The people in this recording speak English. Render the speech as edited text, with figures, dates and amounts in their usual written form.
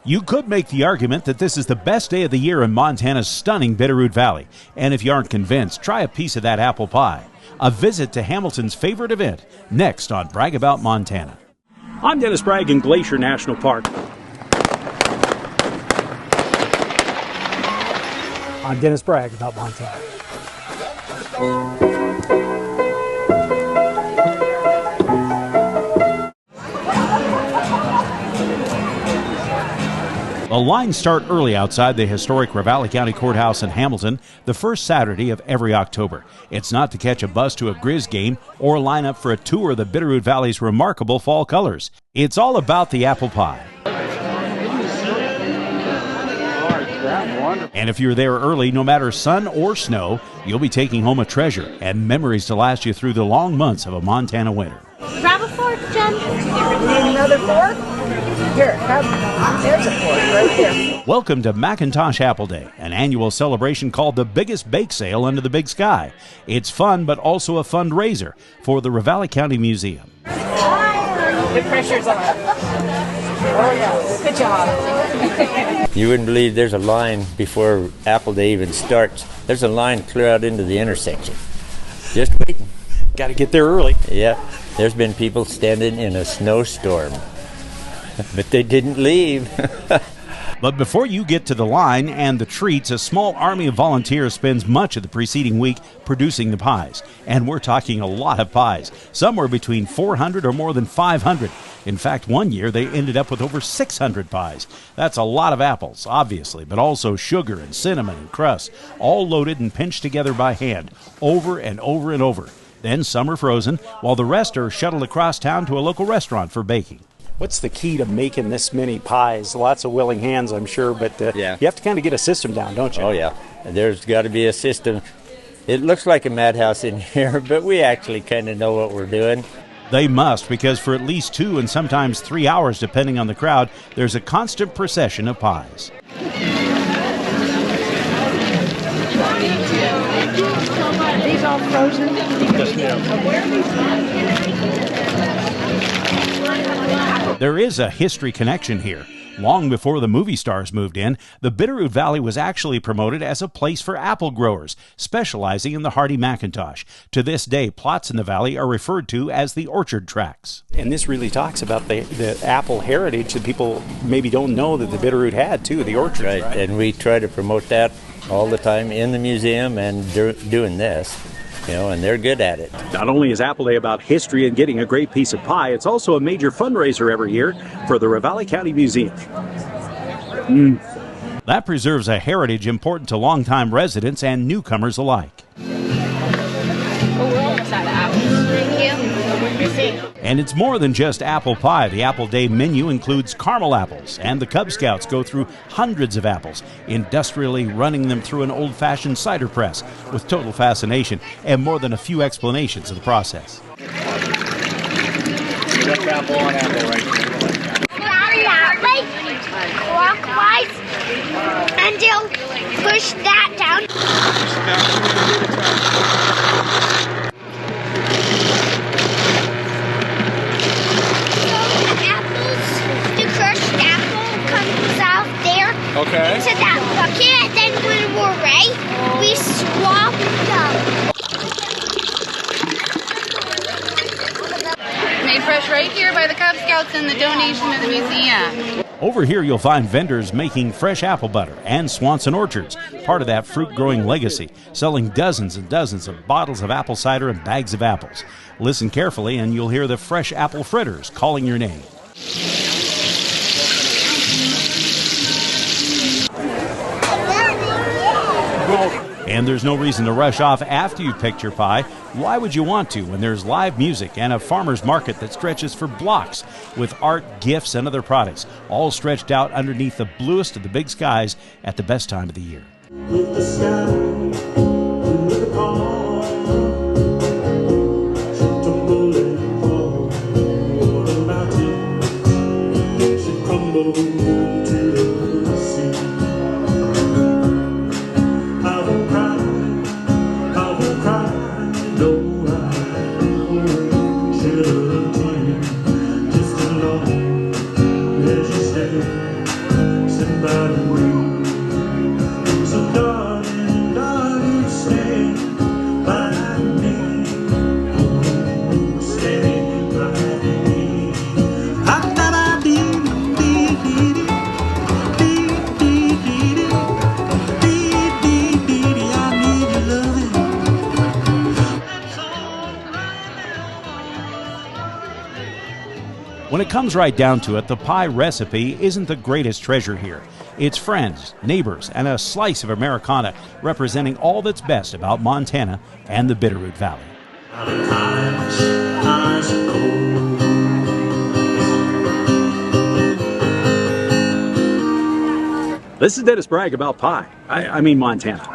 You could make the argument that this is the best day of the year in Montana's stunning Bitterroot Valley. And if you aren't convinced, try a piece of that apple pie. A visit to Hamilton's favorite event, next on Bragg About Montana. I'm Dennis Bragg in Glacier National Park. I'm Dennis Bragg About Montana. The lines start early outside the historic Ravalli County Courthouse in Hamilton the first Saturday of every October. It's not to catch a bus to a Grizz game or line up for a tour of the Bitterroot Valley's remarkable fall colors. It's all about the apple pie. And if you're there early, no matter sun or snow, you'll be taking home a treasure and memories to last you through the long months of a Montana winter. Grab a fork, Jen. Need another fork? Here, there's a fork right here. Welcome to McIntosh Apple Day, an annual celebration called the biggest bake sale under the big sky. It's fun, but also a fundraiser for the Ravalli County Museum. The pressure's on. Oh, yeah. Good job. You wouldn't believe there's a line before Apple Day even starts. There's a line clear out into the intersection. Just waiting. Got to get there early. Yeah, there's been people standing in a snowstorm, but they didn't leave. But before you get to the line and the treats, a small army of volunteers spends much of the preceding week producing the pies. And we're talking a lot of pies, somewhere between 400 or more than 500. In fact, one year they ended up with over 600 pies. That's a lot of apples, obviously, but also sugar and cinnamon and crust, all loaded and pinched together by hand, over and over and over. Then some are frozen, while the rest are shuttled across town to a local restaurant for baking. What's the key to making this many pies? Lots of willing hands, I'm sure, but Yeah. You have to kind of get a system down, don't you? Oh, yeah. There's got to be a system. It looks like a madhouse in here, but we actually kind of know what we're doing. They must, because for at least 2 and sometimes 3 hours, depending on the crowd, there's a constant procession of pies. Are these all frozen? There is a history connection here. Long before the movie stars moved in, the Bitterroot Valley was actually promoted as a place for apple growers, specializing in the hardy McIntosh. To this day, plots in the valley are referred to as the orchard tracts. And this really talks about the apple heritage that people maybe don't know that the Bitterroot had, too, the orchard. Right, and we try to promote that all the time in the museum and doing this. And they're good at it. Not only is Apple Day about history and getting a great piece of pie, it's also a major fundraiser every year for the Ravalli County Museum. That preserves a heritage important to longtime residents and newcomers alike. And it's more than just apple pie. The Apple Day menu includes caramel apples, and the Cub Scouts go through hundreds of apples, industrially running them through an old-fashioned cider press with total fascination and more than a few explanations of the process. Apple on apple right here. Clockwise, and you'll push that down. Okay. Into that bucket, and then when we're ready, we swap them. Made fresh right here by the Cub Scouts and the donation to the museum. Over here you'll find vendors making fresh apple butter and Swanson Orchards, part of that fruit-growing legacy, selling dozens and dozens of bottles of apple cider and bags of apples. Listen carefully and you'll hear the fresh apple fritters calling your name. And there's no reason to rush off after you've picked your pie. Why would you want to when there's live music and a farmer's market that stretches for blocks with art, gifts, and other products, all stretched out underneath the bluest of the big skies at the best time of the year. When it comes right down to it, the pie recipe isn't the greatest treasure here. It's friends, neighbors, and a slice of Americana representing all that's best about Montana and the Bitterroot Valley. This is Dennis Bragg about pie. I mean Montana.